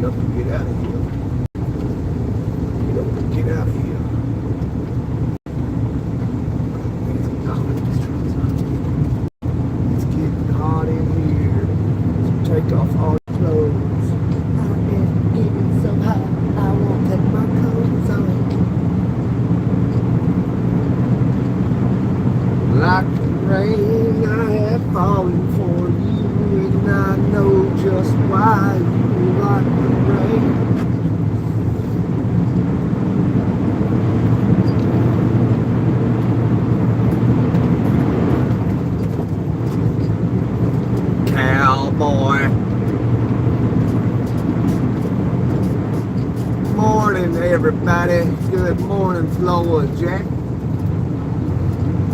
up and get out of here. Get up and get out of here. It's getting hot in here. So take off all your clothes. I am getting so hot. I won't take my clothes on. Like the rain, I have fallen for you, and I know just why you like the rain. Cowboy. Morning, everybody. Good morning, Flora Jack.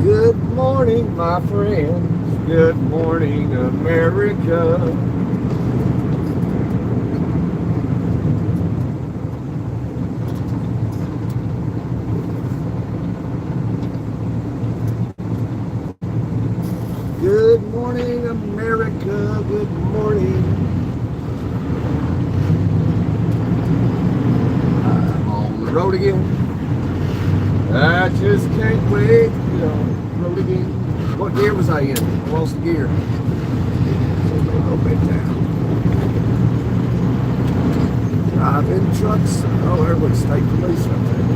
Good morning, my friends. Good morning, America. Good morning, America. Good morning. I'm on the road again. I just can't wait to get on the road again. What gear was I in? I lost the gear. So a little bit down. Driving trucks. Oh, everyone's state police right there.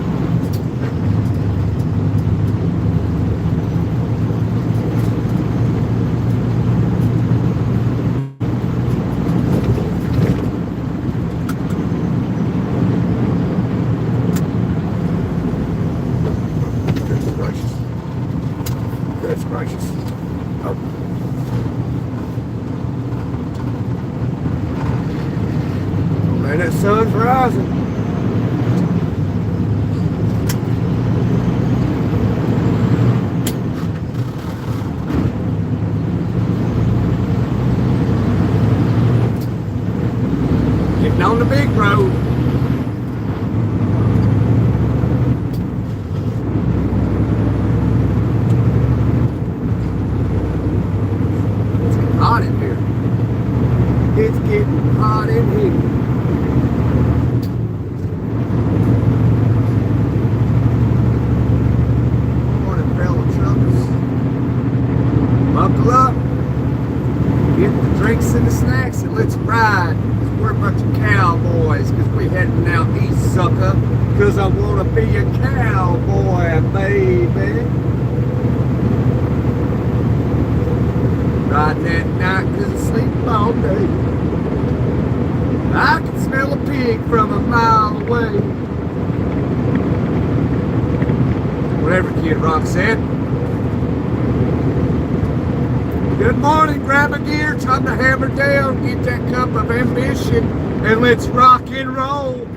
Goodness gracious. Oh. Oh man, that sun's rising. Getting on the big road. Hot in here. It's getting hot in here. Morning, fellow truckers. Buckle up. Get the drinks and the snacks and let's ride. We're a bunch of cowboys because we heading out east, sucker. Because I want to be a cowboy, baby. Riding at night because I sleep all day. I can smell a pig from a mile away. Whatever Kid Rock said. Good morning, grab a gear, time to hammer down, get that cup of ambition, and let's rock and roll.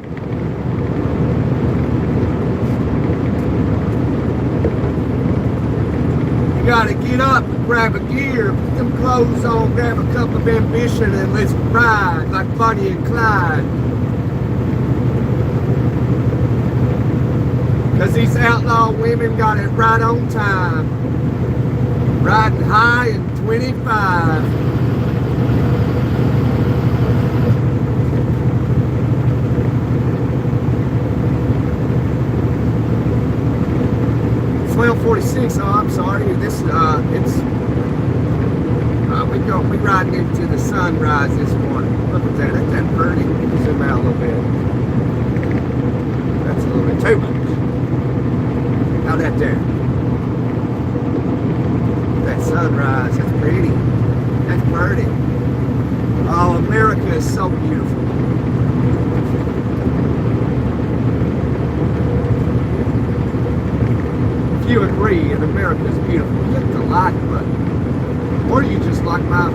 You gotta get up and grab a gear, put them clothes on, grab a cup of ambition, and let's ride like Bonnie and Clyde. Cause these outlaw women got it right on time. Riding high and 25. It's 12:46. Oh, I'm sorry. This we riding into the sunrise this morning. Look at that. That's that birdie. Zoom out a little bit. That's a little bit too much. How that there? That sunrise, that's pretty. That's pretty. Oh, America is so beautiful. If you agree, and America is beautiful, hit the like button. Or you just like my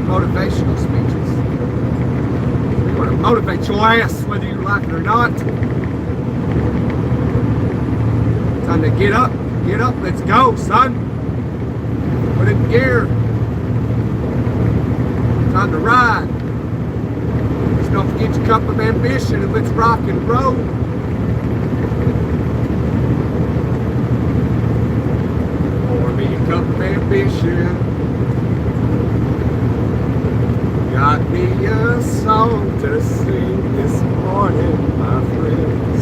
motivational speeches. We want to motivate your ass, whether you like it or not. Time to get up, let's go, son. Put it in gear. Time to ride. Just don't forget your cup of ambition and let's rock and roll. Pour me a cup of ambition. got me a song to sing this morning, my friends.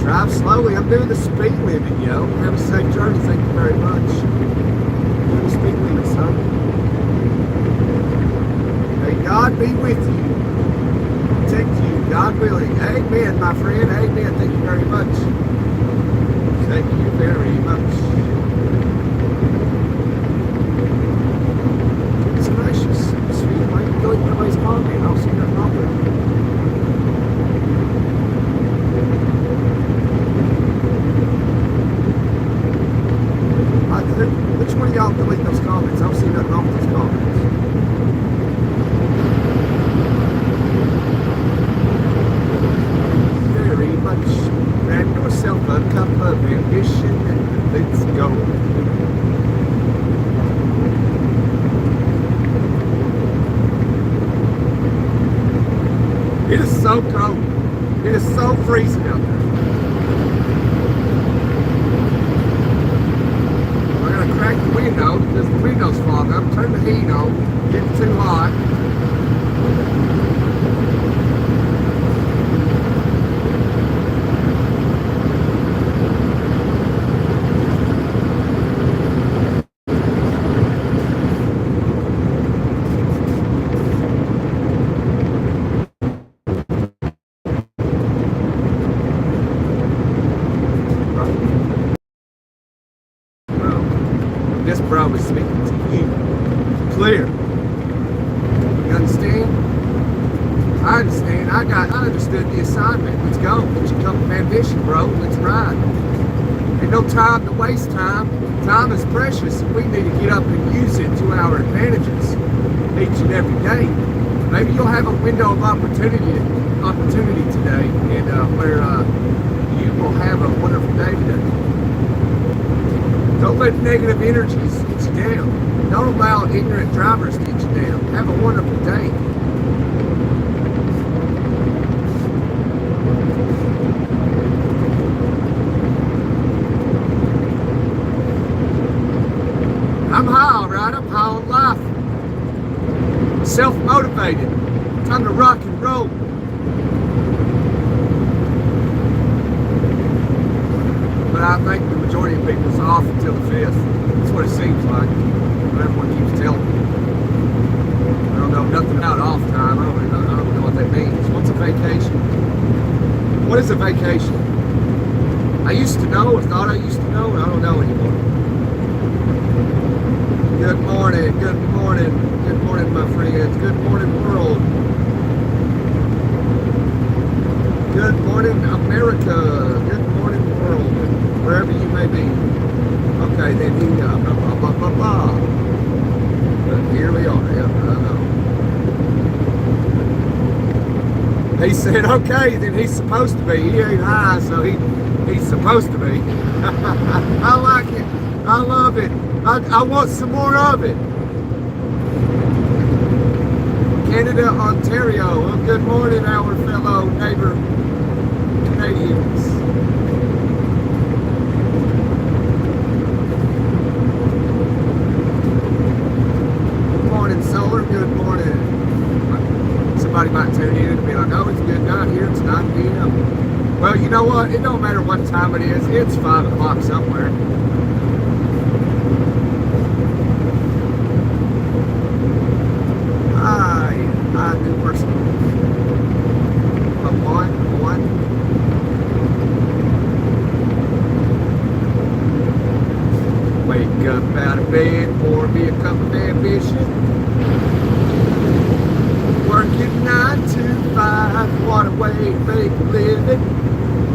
Drive slowly. I'm doing the speed limit, yo. Have a safe journey. Thank you very much. Doing the speed limit, son. May God be with you. Protect you. God willing. Amen, my friend. Amen. Thank you very much. Thank you very much. It's gracious. Sweet. Why you go in nobody's comment? I'll see nothing wrong with it. Which one of y'all delete those comments? I don't see nothing wrong with those comments. Very much. Grab yourself a cup of ambition and let's go. It is so cold. It is so freezing out there. Crack the window because the window's fogging up. Turn the heat on. Getting too hot. This bro is speaking to you. Clear. You understand? I understand. I understood the assignment. Let's go. Get your cup of ambition, bro. Let's ride. Ain't no time to waste time. Time is precious. We need to get up and use it to our advantages each and every day. Maybe you'll have a window of opportunity today, and where you will have a wonderful day today. Don't let negative energies get you down. Don't allow ignorant drivers to get you down. Have a wonderful day. I'm high, all right? I'm high on life. Self-motivated. Time to rock and roll. But I think the majority of people's off until the 5th. That's what it seems like. What everyone keeps telling me. I don't know nothing about off time. I don't know what that means. What's a vacation? What is a vacation? I used to know, or thought I used to know, and I don't know anymore. Good morning, good morning, good morning, my friends. Good morning, world. Good morning, America. Good morning, world. Wherever you may be. Okay, then he blah, blah, blah, blah, blah. But here we are. Yeah, I know. He said, okay, then he's supposed to be. He ain't high, so he's supposed to be. I like it. I love it. I want some more of it. Canada, Ontario. Well, good morning, our fellow neighbor Canadians. Good morning, Solar. Good morning. Somebody might tune in and be like, oh, it's a good night here. It's 9 p.m. Well, you know what? It don't matter what time it is. It's 5 o'clock somewhere. Hi, new person. One. Wake up out of bed, pour me a cup of ambition. Working 9 to 5, what a way to make a living.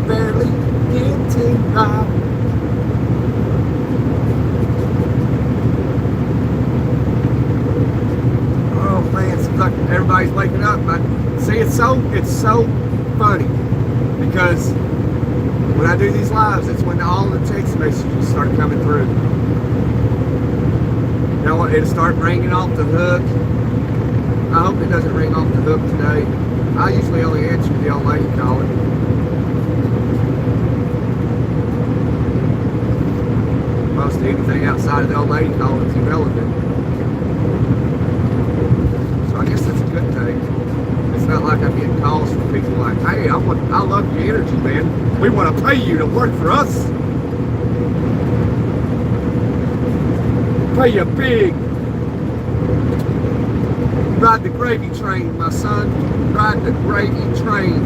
Barely getting by. Oh man, it's like everybody's waking up. But see, it's so funny because when I do these lives, it's when all the text messages start coming through. You know what? It'll start ringing off the hook. I hope it doesn't ring off the hook today. I usually only answer the old lady calling. Most anything outside of the old lady calling is irrelevant. So I guess that's like I'm getting calls from people like, hey, I love your energy, man. We want to pay you to work for us. Pay you big. Ride the gravy train, my son. Ride the gravy train.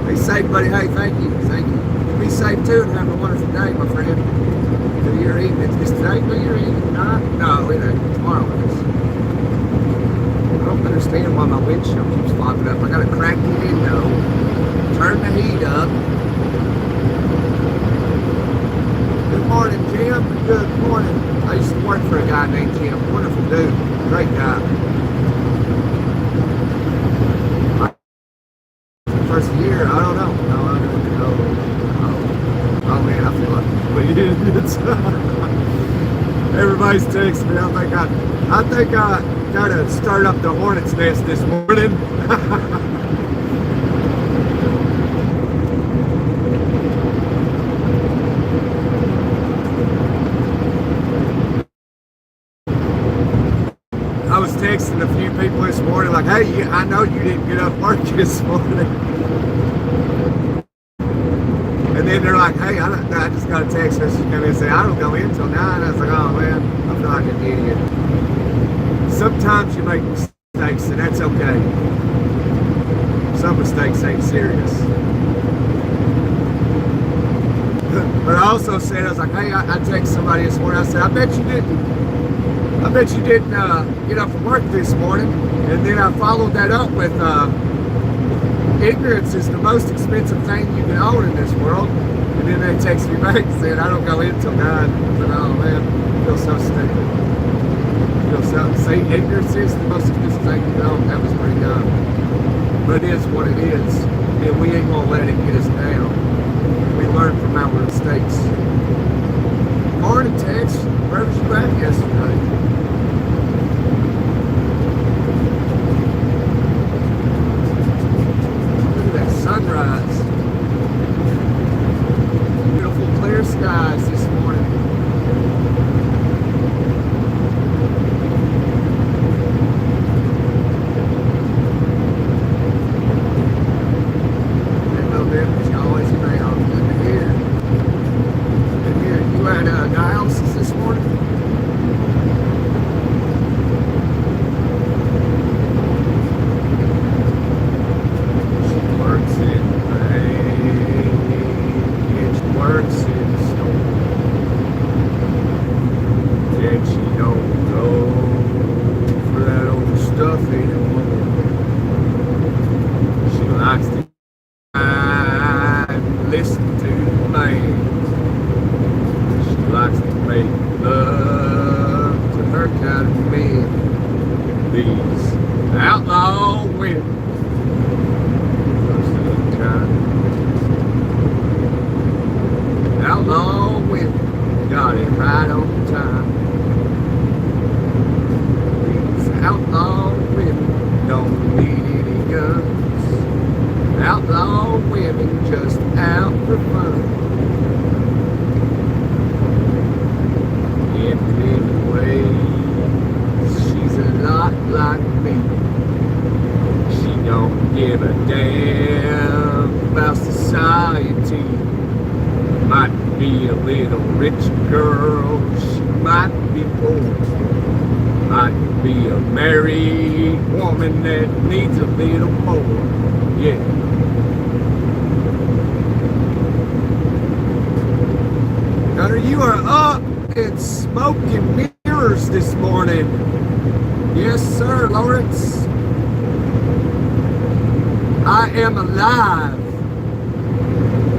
Be safe, buddy. Hey, thank you. Thank you. Be safe too and have a wonderful day, my friend. New Year Eve. Is today New Year Eve? No, it ain't. Tomorrow it is. I don't understand why my windshield keeps fogging up. I gotta crack the window, turn the heat up. Good morning, Jim. Good morning. I used to work for a guy named Jim. Wonderful dude. Great guy. First year, I don't know. No, I don't know. Oh man, I feel like everybody's texting me. I think I gotta start up the hornet's nest this morning. I was texting a few people this morning like, hey, I know you didn't get up work this morning. And then they're like, hey, I just got a text message come in and say, I don't go in till 9. I was like, oh man, I feel like an idiot. Sometimes you make mistakes and that's okay. Some mistakes ain't serious. But I also said, I was like, hey, I texted somebody this morning. I said, I bet you didn't get up from work this morning. And then I followed that up with, ignorance is the most expensive thing you can own in this world. And then they text me back and said, I don't go in till 9. I said, oh man, I feel so stupid. Say ignorance is the most expensive thing you can own. That was pretty dumb. But it is what it is. And we ain't gonna let it get us down. We learn from our mistakes. Morning, Tex. Where was you at yesterday? Sunrise. Beautiful clear skies this morning. Hello there, but you always around. Good to hear. Good to hear. You at dialysis this morning? You are up and smoking mirrors this morning. Yes, sir, Lawrence. I am alive.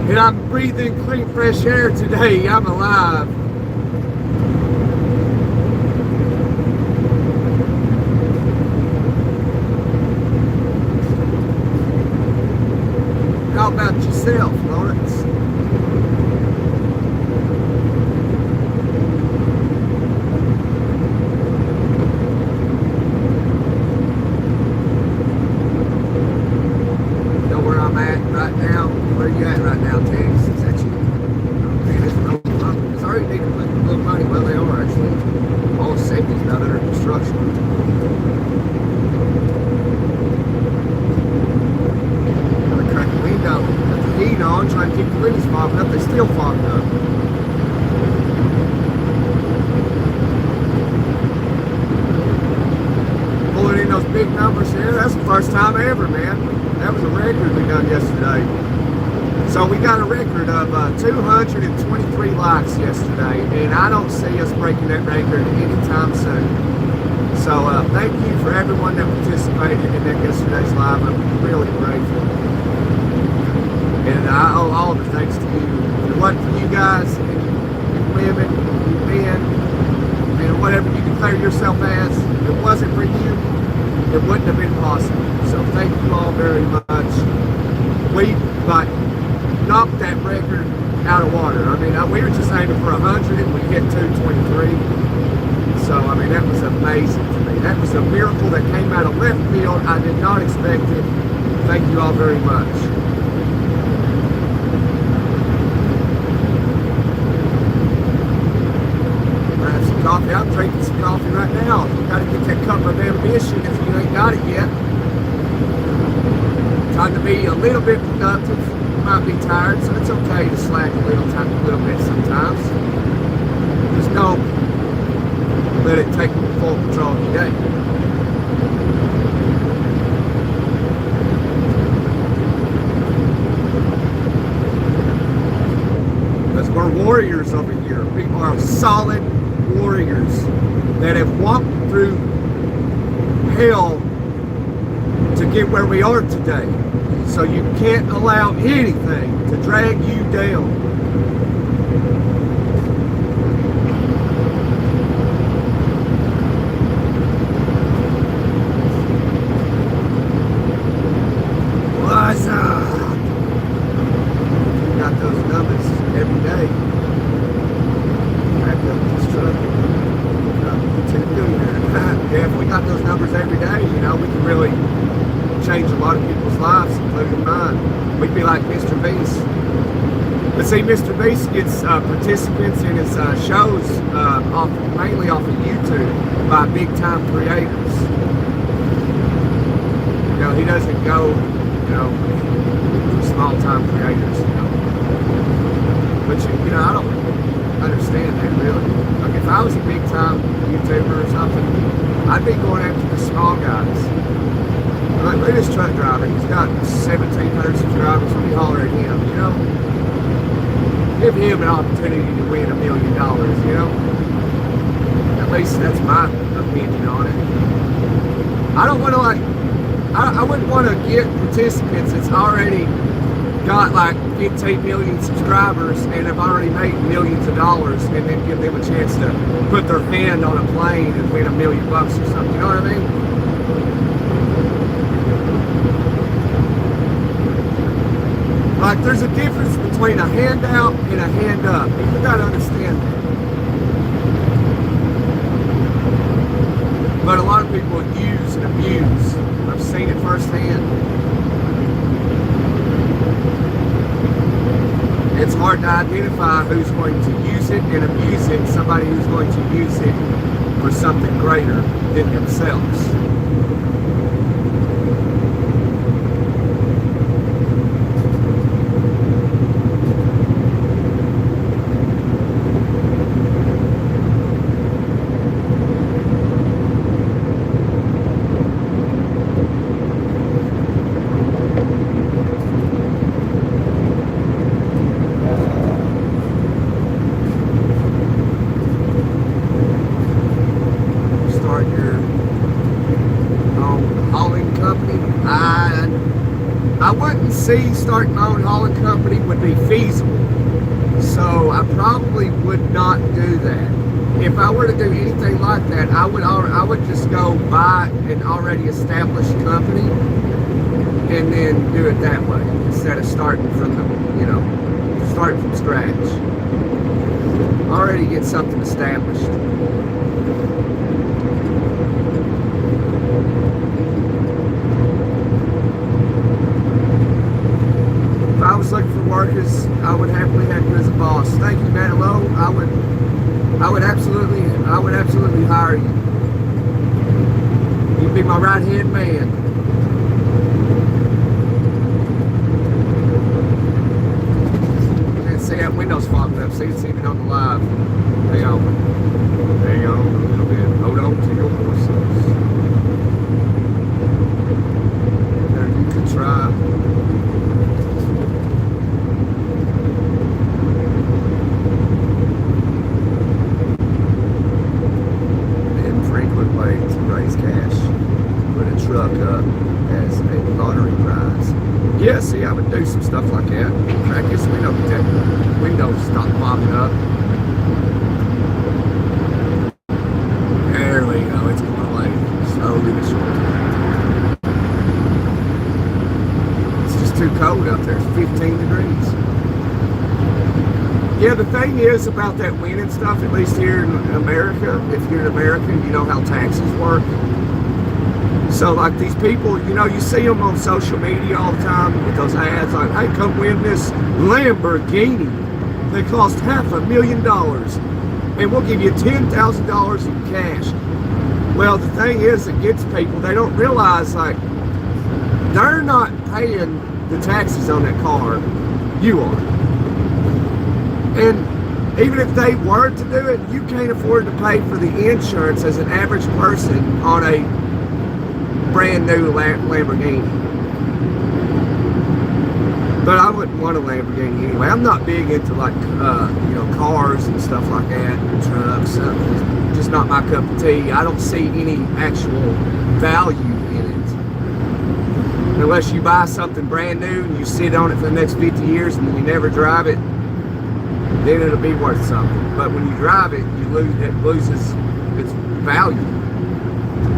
And I'm breathing clean, fresh air today. I'm alive. How about yourself, Lawrence? big numbers here. That's the first time ever, man. That was a record we done yesterday. So we got a record of 223 likes yesterday, and I don't see us breaking that record anytime soon. So thank you for everyone that participated in that yesterday's live. I'm really grateful. And I owe all the thanks to you. If it wasn't for you guys, and women, and men, and whatever you declare yourself as, if it wasn't for you, it wouldn't have been possible. So thank you all very much. We knocked that record out of water. I mean, we were just aiming for 100 and we hit 223. So, I mean, that was amazing to me. That was a miracle that came out of left field. I did not expect it. Thank you all very much. I have some coffee. I'm drinking some coffee right now. You got to get that cup of ambition if you ain't got it yet. Trying to be a little bit productive. Might be tired, so it's okay to slack a little bit sometimes. Just don't let it take full control of your day. Because we're warriors over here. People are solid warriors that have walked through hell to get where we are today. So you can't allow anything to drag you down. What's up? We got those numbers every day. Back up this truck. 2 million. Yeah, if we got those numbers every day, you know, we can really change a lot of people's lives, including mine. We'd be like Mr. Beast. But see, Mr. Beast gets participants in his shows mainly off of YouTube by big-time creators. You know, he doesn't go, you know, for small-time creators, you know. But, you know, I don't understand that, really. Like, if I was a big-time YouTuber or something, I'd be going after the small guys. Like, look at this truck driver. He's got 1,700 subscribers. Let me holler at him, you know? Give him an opportunity to win $1 million, you know? At least that's my opinion on it. I don't want to, like, I wouldn't want to get participants that's already got, like, 15 million subscribers and have already made millions of dollars and then give them a chance to put their hand on a plane and win $1 million or something, you know what I mean? Like, there's a difference between a handout and a hand up. You gotta understand that. But a lot of people use and abuse. I've seen it firsthand. It's hard to identify who's going to use it and abuse it, somebody who's going to use it for something greater than themselves. Starting my own hauling company would be feasible, so I probably would not do that. If I were to do anything like that, I would just go buy an already established company and then do it that way instead of starting from starting from scratch. Already get something established. If I was looking for workers, I would happily have you as a boss. Thank you, Manilow. I would absolutely hire you. You'd be my right-hand man. Can't see that window's fogged up. See it's even on the live. Hang on a little bit. Hold on to your horses. cash. Put a truck up as a lottery prize. Yeah, see, I would do some stuff like that. Crack this window protector. Windows stop popping up. There we go. It's going away slowly but surely. It's just too cold out there. It's 15 degrees. Yeah, the thing is about that wind and stuff, at least here in America, if you're an American, you know how taxes work. So like these people, you know, you see them on social media all the time with those ads like, hey, come win this Lamborghini. They cost $500,000 and we'll give you $10,000 in cash. Well, the thing is that gets people, they don't realize like they're not paying the taxes on that car. You are. And even if they were to do it, you can't afford to pay for the insurance as an average person on a brand new Lamborghini. But I wouldn't want a Lamborghini anyway. I'm not big into like you know, cars and stuff like that, and trucks. Just not my cup of tea. I don't see any actual value in it. Unless you buy something brand new and you sit on it for the next 50 years and you never drive it, then it'll be worth something. But when you drive it, it loses its value.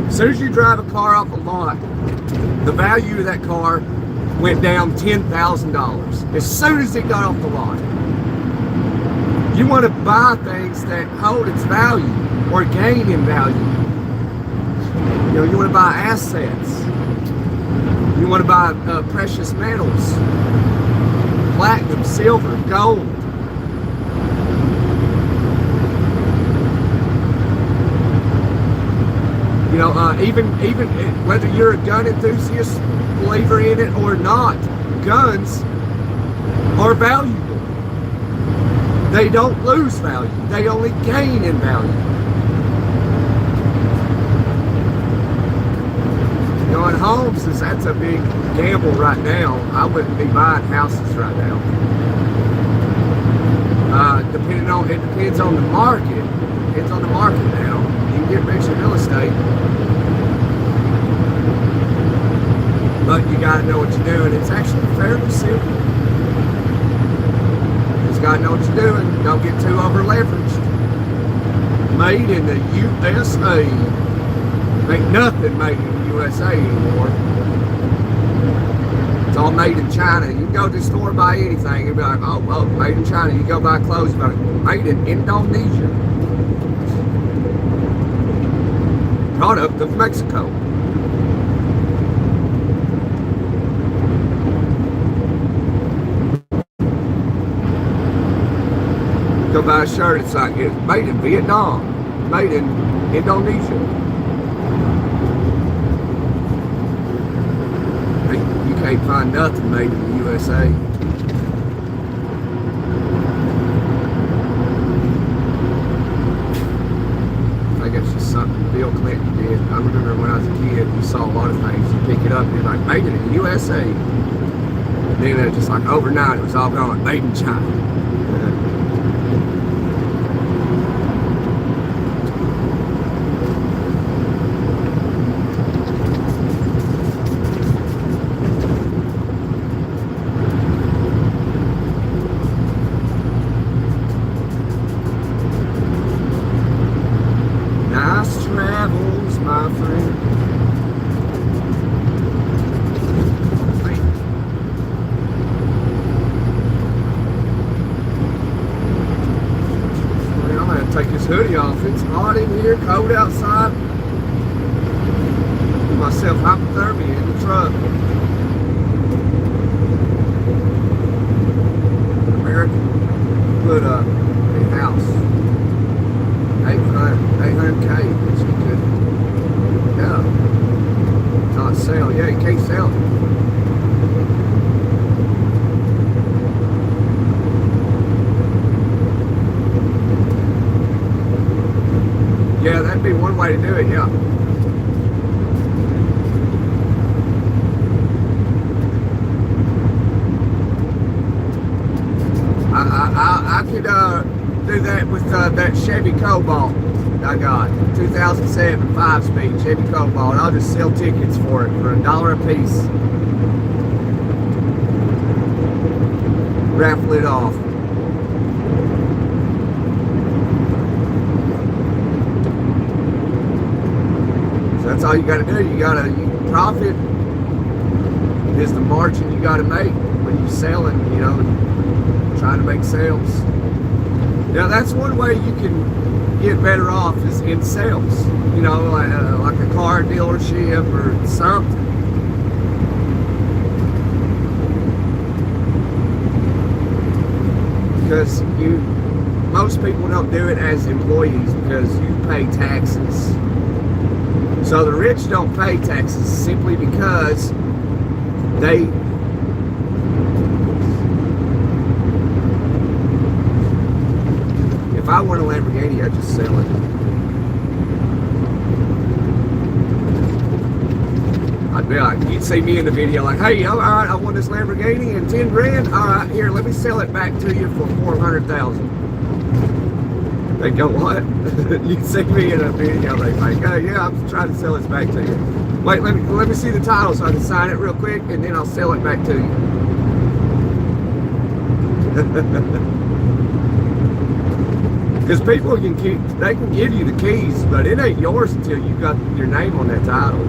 As soon as you drive a car off a lot, the value of that car went down $10,000 as soon as it got off the lot. You want to buy things that hold its value or gain in value. You know, you want to buy assets. You want to buy precious metals, platinum, silver, gold. You know, even whether you're a gun enthusiast, believer in it or not, guns are valuable. They don't lose value. They only gain in value. You know, in homes, that's a big gamble right now. I wouldn't be buying houses right now. It depends on the market. It depends on the market now. You can get rich in real estate. But you gotta know what you're doing. It's actually fairly simple. You just gotta know what you're doing. Don't get too over leveraged. Made in the USA. Ain't nothing made in the USA anymore. It's all made in China. You can go to the store and buy anything and be like, oh, well, made in China. You go buy clothes, but made in Indonesia. Product of Mexico. Go buy a shirt, it's like it's made in Vietnam, made in Indonesia. You can't find nothing made in the USA. I think it's just something Bill Clinton did. I remember when I was a kid, you saw a lot of things, you pick it up and you're like, made it in the USA. And then it just like overnight, it was all gone, made in China. Take this hoodie off. It's hot in here, cold outside. Give myself hypothermia in the truck. American put up a house, 800K, which he could, yeah, not sell. Yeah, he can't sell it. Yeah, that'd be one way to do it, yeah. I could do that with that Chevy Cobalt. I got 2007 5-speed Chevy Cobalt. I'll just sell tickets for it for $1 a piece. Raffle it off. So that's all you got to do. You profit is the margin you got to make when you're selling, you know, trying to make sales. Now that's one way you can get better off is in sales, you know, like a car dealership or something. Because most people don't do it as employees because you pay taxes. So the rich don't pay taxes simply because they if I want a Lamborghini, I just sell it. I'd be like, you'd see me in the video like, hey, all right, I want this Lamborghini and 10 grand. All right, here, let me sell it back to you for 400,000. They go, what? You'd see me in a video, they like, oh yeah, I'm trying to sell this back to you. Wait, let me see the title so I can sign it real quick and then I'll sell it back to you. Because people they can give you the keys, but it ain't yours until you got your name on that title.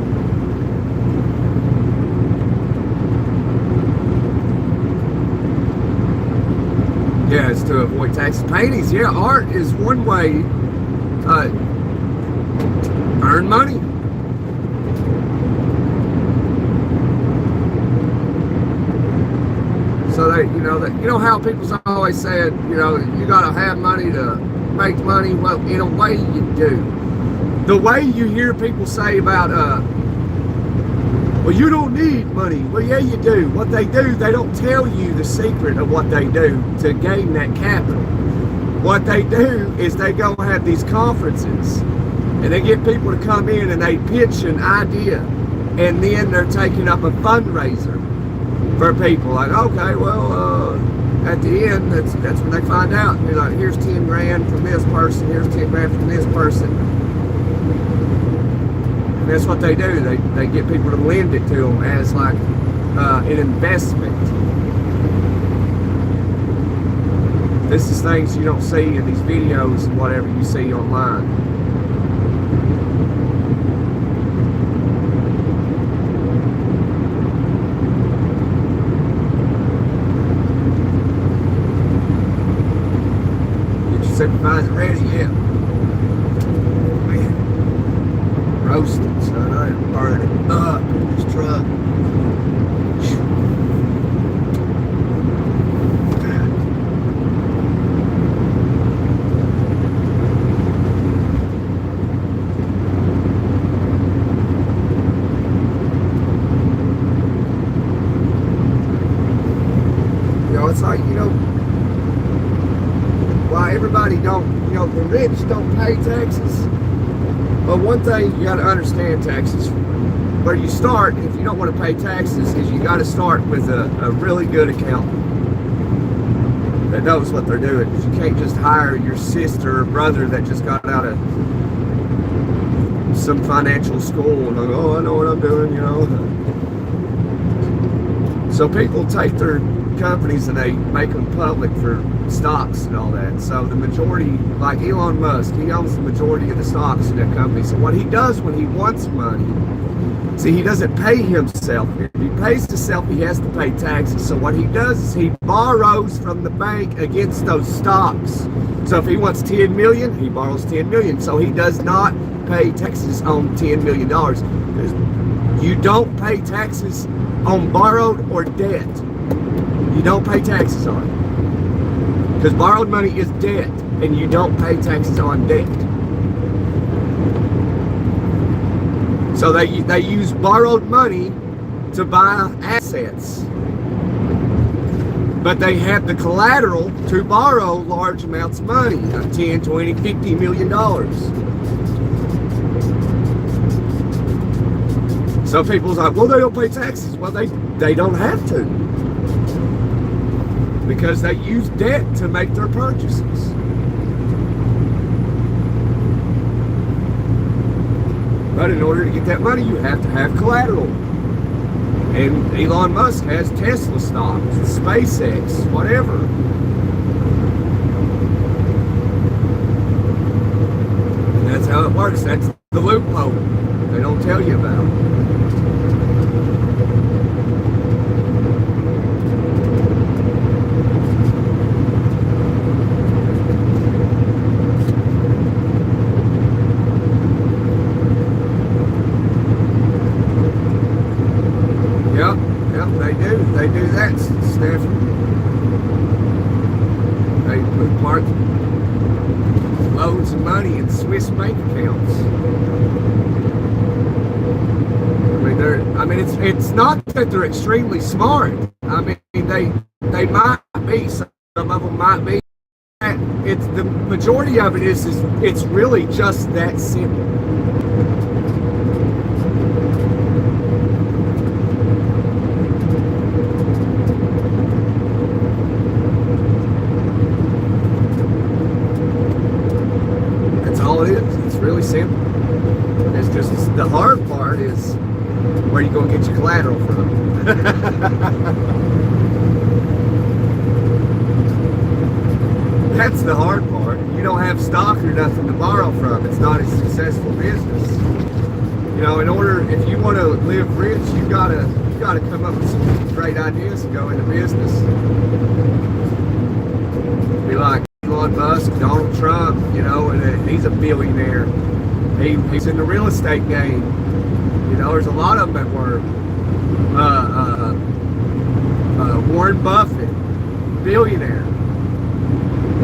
Yeah, it's to avoid taxes. Paintings, yeah, art is one way earn money. So that you know how people's always said, you know, you gotta have money to make money. Well, in a way you do. The way you hear people say about well, you don't need money. Well, yeah, you do. What they do, they don't tell you the secret of what they do to gain that capital. What they do is they go have these conferences and they get people to come in and they pitch an idea, and then they're taking up a fundraiser for people. Like, okay, well, at the end, that's when they find out. You're like, here's 10 grand from this person, here's 10 grand from this person. And that's what they do. They get people to lend it to them as like an investment. This is things you don't see in these videos and whatever you see online. Get your supervisor ready, yeah. Roasted, son. I am burning up in this truck. You know, it's like, you know, why everybody don't, you know, the rich don't pay taxes. But one thing you got to understand, taxes, where you start, if you don't want to pay taxes, is you got to start with a really good accountant that knows what they're doing. You can't just hire your sister or brother that just got out of some financial school and go, oh, I know what I'm doing, you know. So people take their companies and they make them public for stocks and all that. So the majority, like Elon Musk, he owns the majority of the stocks in that company. So what he does when he wants money, see, he doesn't pay himself. If he pays himself, he has to pay taxes. So what he does is he borrows from the bank against those stocks. So if he wants 10 million, he borrows 10 million. So he does not pay taxes on $10 million. You don't pay taxes on borrowed or debt. You don't pay taxes on it. Because borrowed money is debt, and you don't pay taxes on debt. So they use borrowed money to buy assets. But they have the collateral to borrow large amounts of money, of 10, 20, 50 million dollars. So people's like, well, they don't pay taxes. Well, they don't have to. Because they use debt to make their purchases. But in order to get that money, you have to have collateral. And Elon Musk has Tesla stocks, SpaceX, whatever. And that's how it works. That's the loophole they don't tell you about. They do that, Stephen. They park loads of money in Swiss bank accounts. It's not that they're extremely smart. I mean, they might be. Some of them might be. It's the majority of it is it's really just that simple. Really simple. It's just the hard part is where you gonna get your collateral from. That's the hard part. You don't have stock or nothing to borrow from. It's not a successful business. You know, if you want to live rich, you gotta come up with some great ideas to go into business. Be like Elon Musk, Donald Trump, you know, and he's a billionaire. He's in the real estate game. You know, there's a lot of them that were. Warren Buffett, billionaire,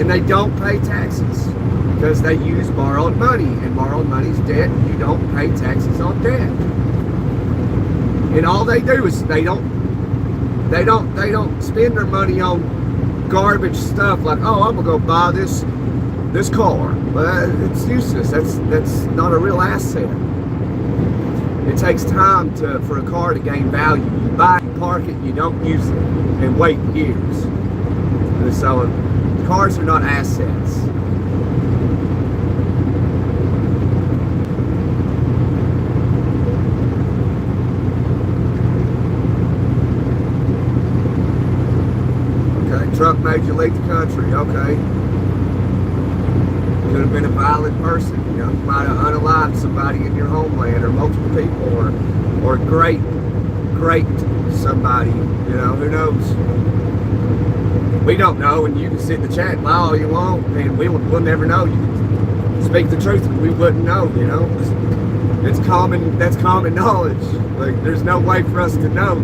and they don't pay taxes because they use borrowed money, and borrowed money's debt. You don't pay taxes on debt, and all they do is they don't spend their money on garbage stuff like, oh, I'm gonna go buy this car. But it's useless. That's not a real asset. It takes time for a car to gain value. You buy it, park it, you don't use it, and wait years. And so cars are not assets. Okay, truck made you leave the country. Okay. Could have been a violent person, you know, you might have unalived somebody in your homeland, or multiple people, or great somebody, you know, who knows? We don't know, and you can sit in the chat and lie all you want, and we'll never know. You can speak the truth, and we wouldn't know, you know. That's common knowledge. Like, there's no way for us to know.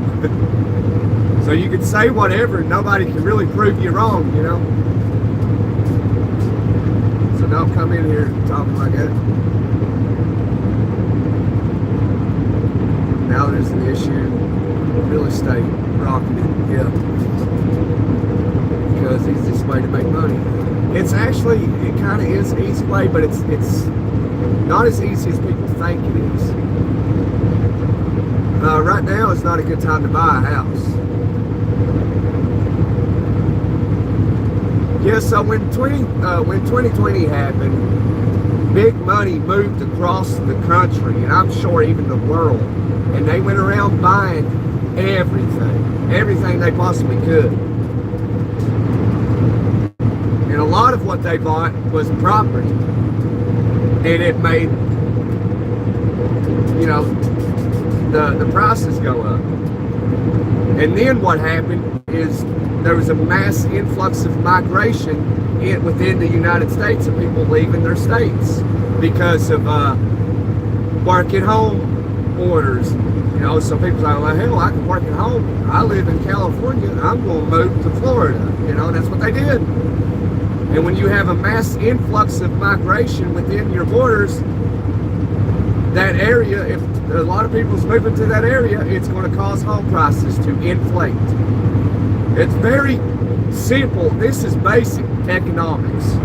So you can say whatever, and nobody can really prove you wrong, you know. So don't come in here talking like that. Now there's an issue. Real estate rocketed, yeah. Because it's the easiest way to make money. It kind of is an easy way, but it's not as easy as people think it is. Right now is not a good time to buy a house. Yeah, so when 2020 happened, big money moved across the country, and I'm sure even the world, and they went around buying everything they possibly could. And a lot of what they bought was property, and it made, you know, the prices go up. And then what happened is there was a mass influx of migration within the United States of people leaving their states because of work at home orders. You know, so people say, well, hell, I can work at home. I live in California. I'm going to move to Florida. You know, and that's what they did. And when you have a mass influx of migration within your borders, that area, if a lot of people's moving to that area, it's going to cause home prices to inflate. It's very simple. This is basic economics.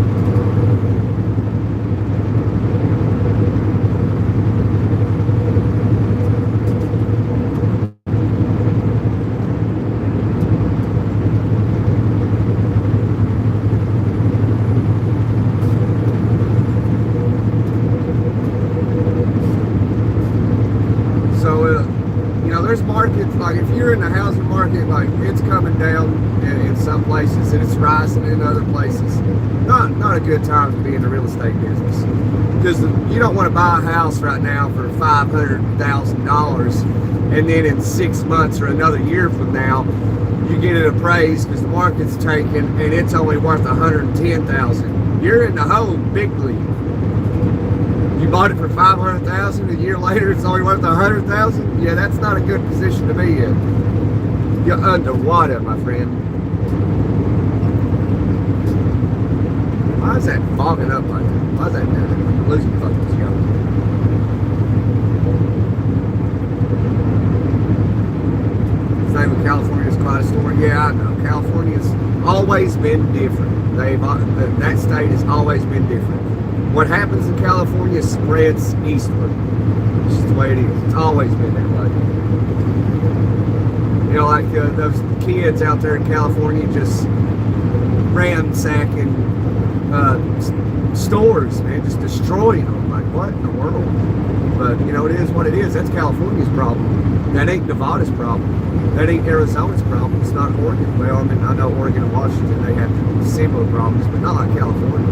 there's markets, like if you're in the housing market, like it's coming down in some places and it's rising in other places. Not a good time to be in the real estate business, because you don't want to buy a house right now for $500,000 and then in 6 months or another year from now you get it appraised because the market's tanking and it's only worth $110,000. You're in the hole big league. You bought it for $500,000, a year later it's only worth $100,000. Yeah, that's not a good position to be in. You're underwater, my friend. Why is that fogging up like that? Why is that doing that? I'm losing focus, yo. Same with California's quite a story. Yeah, I know. California's always been different. That state has always been different. What happens in California spreads eastward. It's just the way it is. It's always been that way. You know, like those kids out there in California just ransacking stores, man, just destroying them. Like, what in the world? But, you know, it is what it is. That's California's problem. That ain't Nevada's problem. That ain't Arizona's problem. It's not Oregon. Well, I mean, I know Oregon and Washington, they have similar problems, but not like California.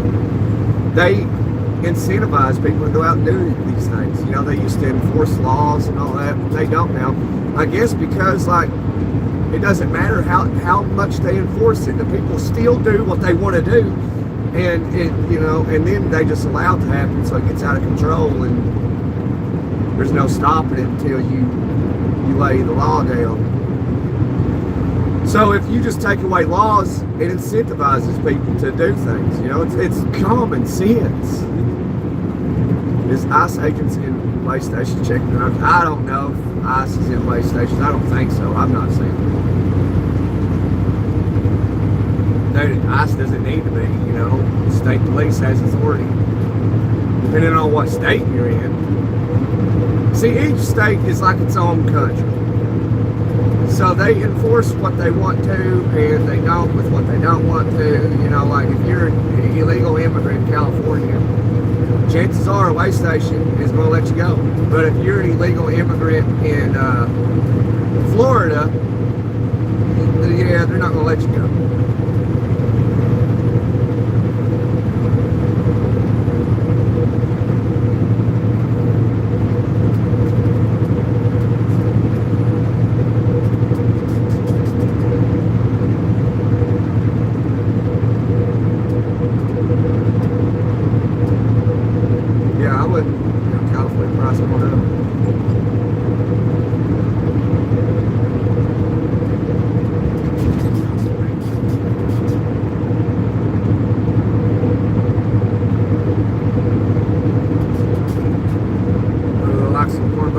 They incentivize people to go out and do these things. You know, they used to enforce laws and all that. They don't now. I guess because, like, it doesn't matter how much they enforce it. The people still do what they want to do. And, you know, and then they just allow it to happen, so it gets out of control, and there's no stopping it until you lay the law down. So if you just take away laws, it incentivizes people to do things. You know, it's common sense. Is ICE agents in way stations checking drugs? I don't know if ICE is in way stations. I don't think so. I've not seen it. ICE doesn't need to be, you know. State police has authority. Depending on what state you're in. See, each state is like its own country. So they enforce what they want to, and they don't with what they don't want to. You know, like if you're an illegal immigrant in California, chances are a way station is going to let you go. But if you're an illegal immigrant in Florida, yeah, they're not going to let you go.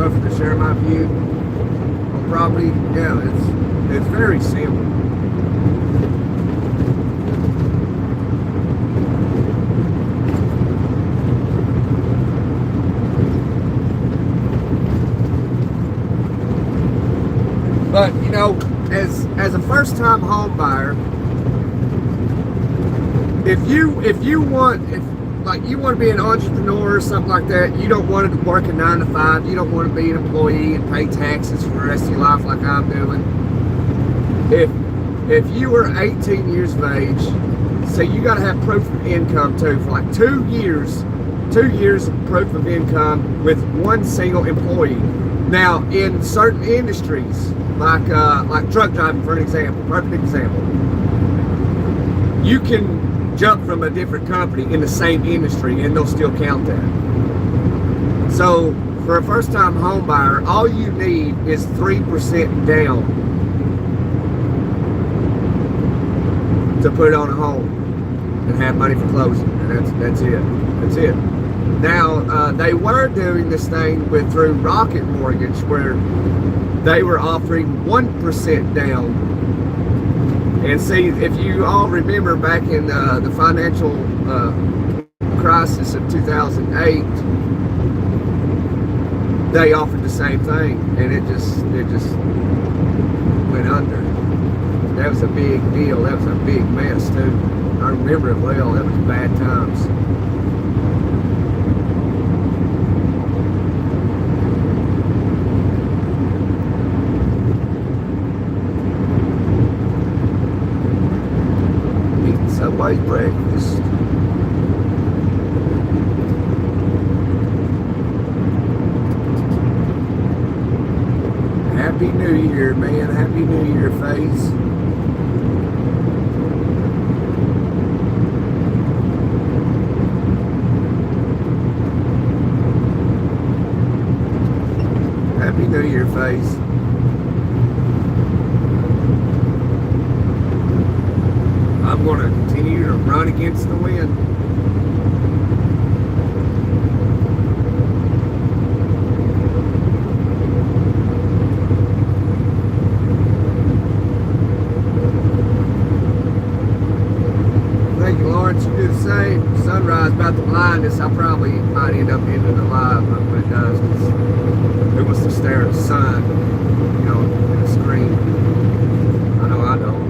To share my view on property. Yeah, it's very simple. But you know, as a first-time home buyer, if you want to be an entrepreneur or something like that, you don't want to work a 9 to 5, you don't want to be an employee and pay taxes for the rest of your life like I'm doing. If you were 18 years of age, so you got to have proof of income too for like 2 years of proof of income with one single employee. Now, in certain industries, like truck driving, for an example, perfect example, you can jump from a different company in the same industry and they'll still count that. So for a first-time home buyer, all you need is 3% down to put on a home and have money for closing, and that's it. Now they were doing this thing through Rocket Mortgage, where they were offering 1% down. And see, if you all remember back in the financial crisis of 2008, they offered the same thing, and it just went under. That was a big deal. That was a big mess too. I remember it well. That was bad times. everybody's breakfast. Happy New Year, man. Happy New Year, FaZe. Happy New Year, FaZe. I'm going to continue to run against the wind. Thank you, Lawrence. You do the same. Sunrise about to blind us. I probably might end up ending the live when it does. Who wants to stare at the sun, you know, in the screen? I know I don't.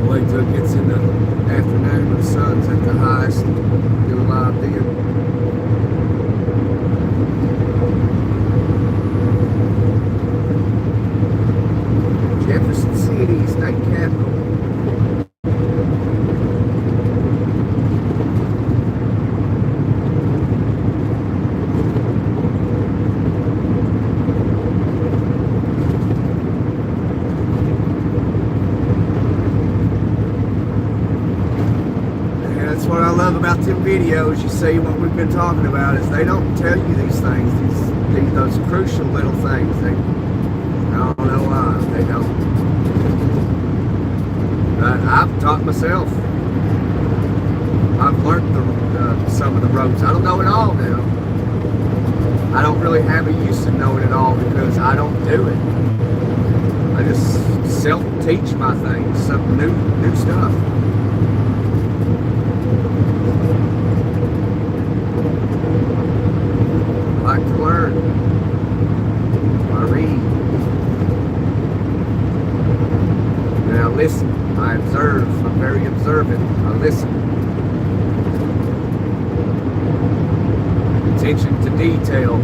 Wait till it gets in the afternoon when the sun's at the highest. Do a live then. Jefferson City, state capital. That's what I love about them videos. You see, what we've been talking about is they don't tell you these things, those crucial little things. I don't know why they don't. But I've taught myself. I've learned some of the ropes. I don't know it all now. I don't really have a use of knowing it all because I don't do it. I just self-teach my things, some new stuff. I like to learn. I read. And I listen. I observe. I'm very observant. I listen. Attention to detail.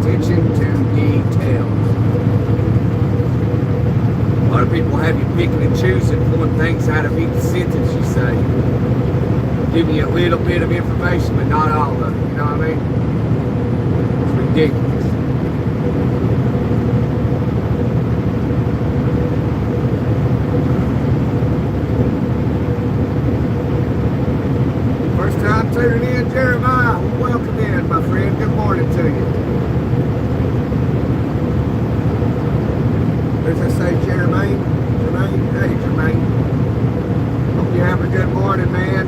Attention to detail. A lot of people have you picking and choosing, pulling things out of each sentence you say. Giving you a little bit of information, but not all of it. You know what I mean? It's ridiculous. First time tuning in, Jeremiah. Welcome in, my friend. Good morning to you. What does that say, Jermaine? Jermaine? Hey, Jermaine. Hope you're having a good morning, man.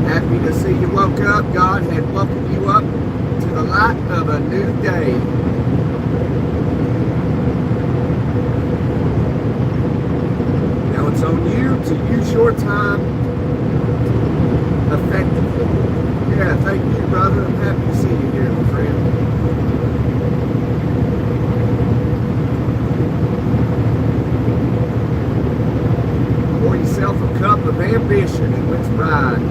Happy to see you woke up. God had woken you up to the light of a new day. Now it's on you to use your time effectively. Yeah, thank you, brother. I'm happy to see you here, my friend. Pour yourself a cup of ambition and let's ride.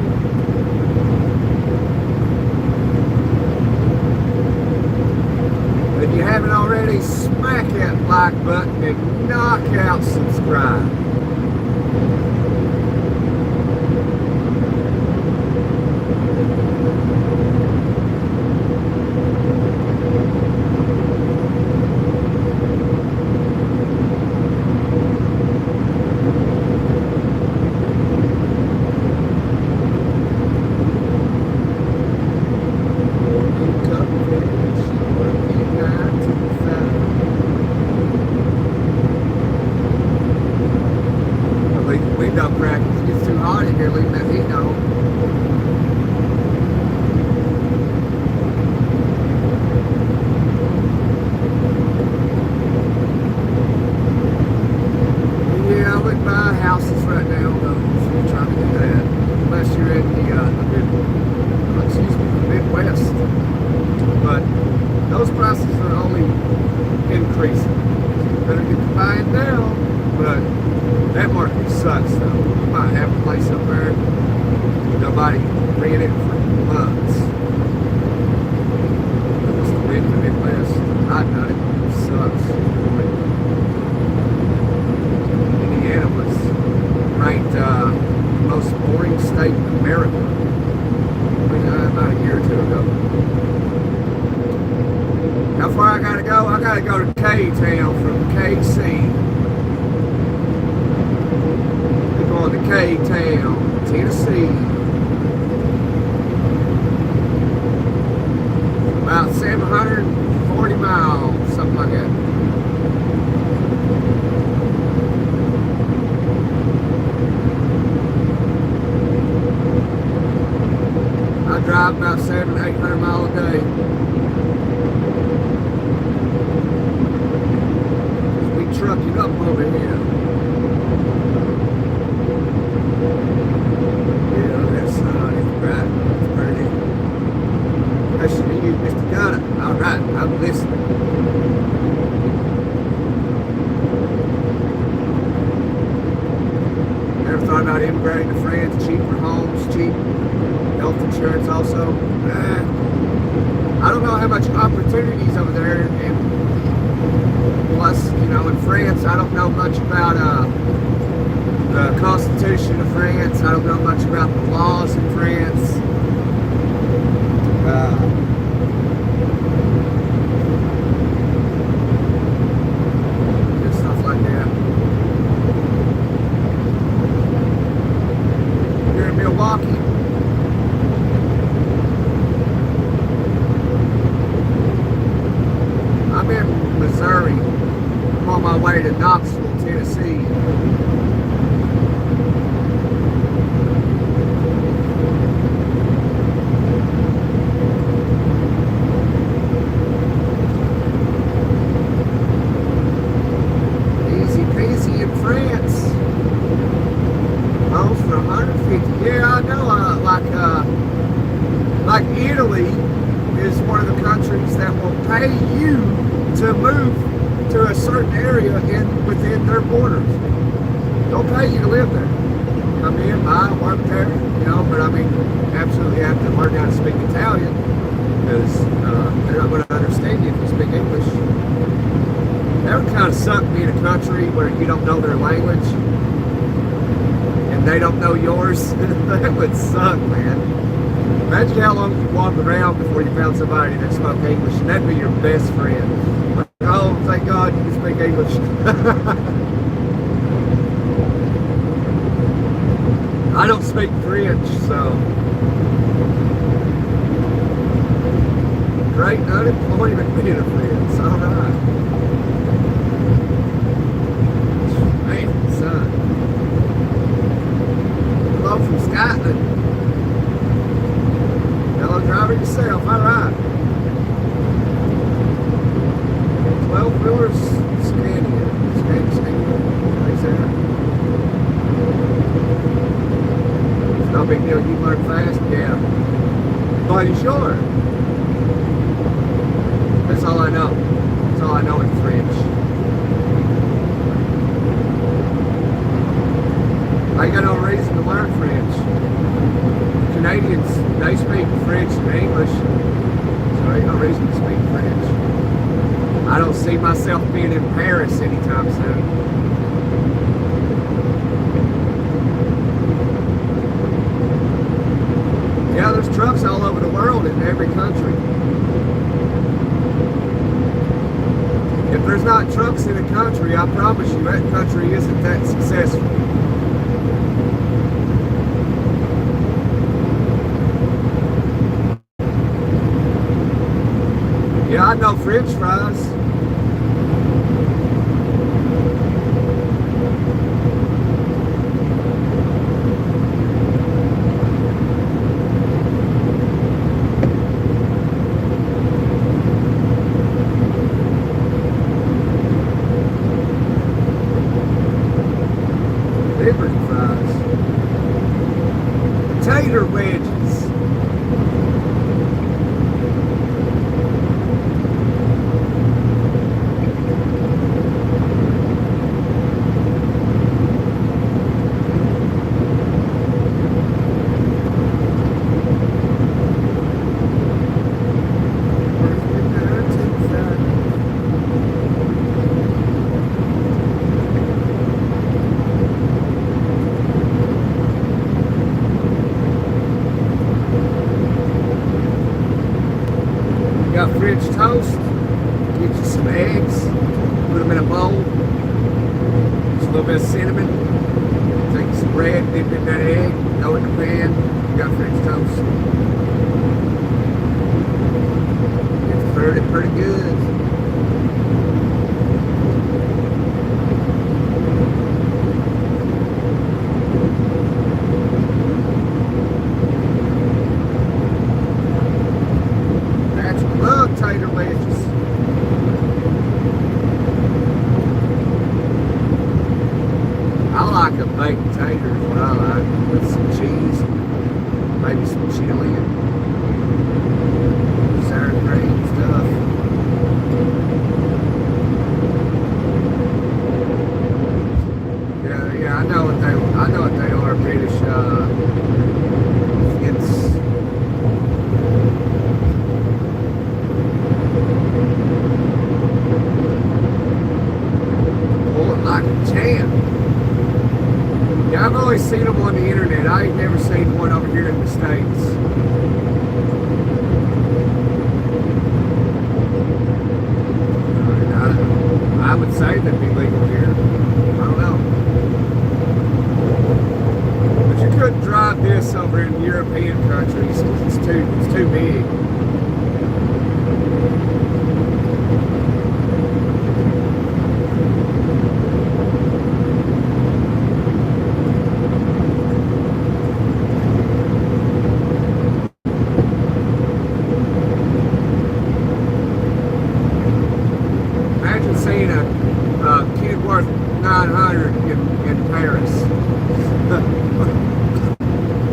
If you haven't already, smack that like button and knock out subscribe. Sucks. gotta go to K-Town from KC. We're going to K-Town, Tennessee. About 740 miles, something like that. I drive about 700 to 800 miles a day. We truck it up over here. Yeah, that sun is bright. It's pretty. Question to you, Mr. Gunner. All right, I'm listening. Ever thought about immigrating to France? Cheaper homes, cheap health insurance also. I don't know how much opportunities over there, and plus, you know, in France, I don't know much about the Constitution of France. I don't know much about the laws in France. Stuff like that. Here in Milwaukee. I'm in Missouri. I'm on my way to Knoxville, Tennessee. Easy peasy in France. Homes for 150. Yeah, I know. Like Italy is one of the countries that will pay you to move to a certain area within their borders. They'll pay you to live there. Come in, buy, work there, you know, but I mean, absolutely have to learn how to speak Italian, because they're not going to understand you if you speak English. That would kind of suck being a country where you don't know their language and they don't know yours. That would suck, man. Imagine how long you walk around before you found somebody that spoke English, and that'd be your best friend. Like, oh, thank God you can speak English. I don't speak French, so great unemployment benefits. All right. Man, son. Hello from Scotland. Hello, driver yourself. All right. 12 wheelers, Scania. Thanks, Aaron. It's no big deal. You learn fast. Yeah. But you sure? That's all I know. That's all I know in French. I ain't got no reason to learn French. Canadians, they speak French and English, so ain't no reason to speak French. I don't see myself being in Paris anytime soon. Yeah, there's trucks all over the world in every country. If there's not trucks in a country, I promise you that country isn't that successful. Yeah, I know French fries. Liberty fries. Tater wedges. Got French toast. Get you some eggs, put them in a bowl, just a little bit of cinnamon, take some bread, dip it in that egg, throw it in the pan, you got French toast. It's pretty good. Love tater wedges. I like a baked tater is what I like, with some cheese, maybe some chili and sour cream stuff. Yeah, I know what they are, British. It's like a champ. Yeah, I've always seen them on the internet. I ain't never seen one over here in the States. I would say they'd be legal here. I don't know. But you couldn't drive this over in European countries because it's too big. Seeing a kid worth 900 in Paris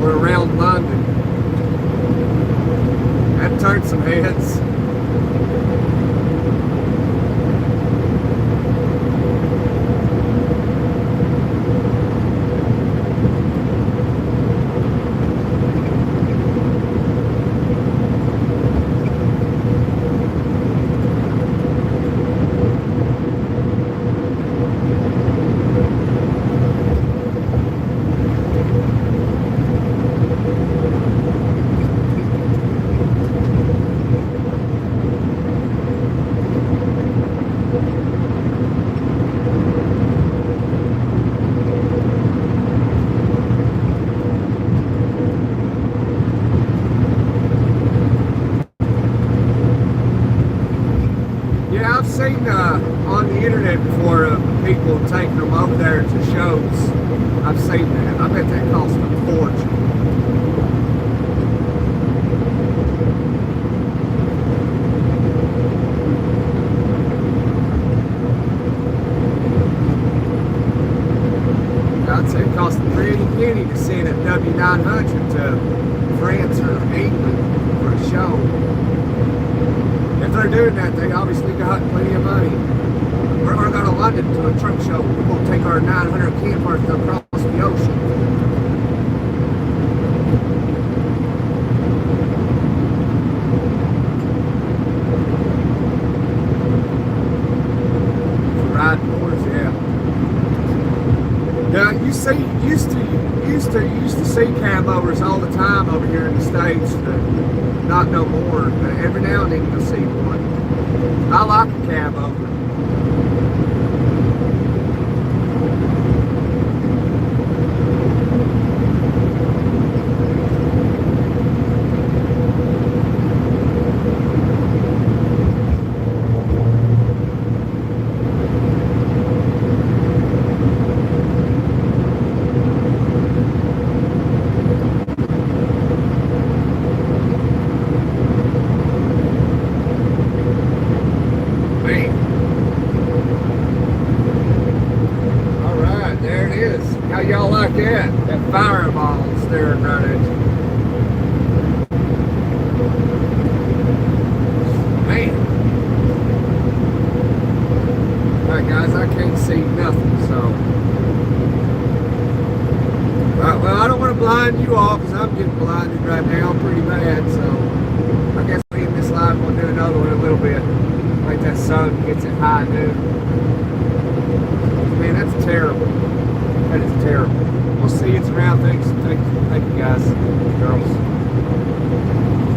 or around London. That turned some heads. I've seen on the internet before people taking them over there to shows. I've seen that. I bet that cost a fortune. I'd say it cost a pretty penny to send a W900 to France or England for a show. If they're doing that, they obviously got plenty of money. We're going to go to London to a truck show. We're going to take our 900 campers across the ocean. Ride boards, yeah. Now you used to see cab motors all the time over here in the States. Not no more. Every now and then you'll see one. I like a cab over. How y'all like that? That fireball staring right at you. Man. Alright guys, I can't see nothing, so. Well, I don't want to blind you all because I'm getting blinded right now pretty bad, so I guess we in this live we'll do another one in a little bit. Like that sun gets it high noon. Man, that's terrible. That is terrible. We'll see you around. Thank you guys, girls.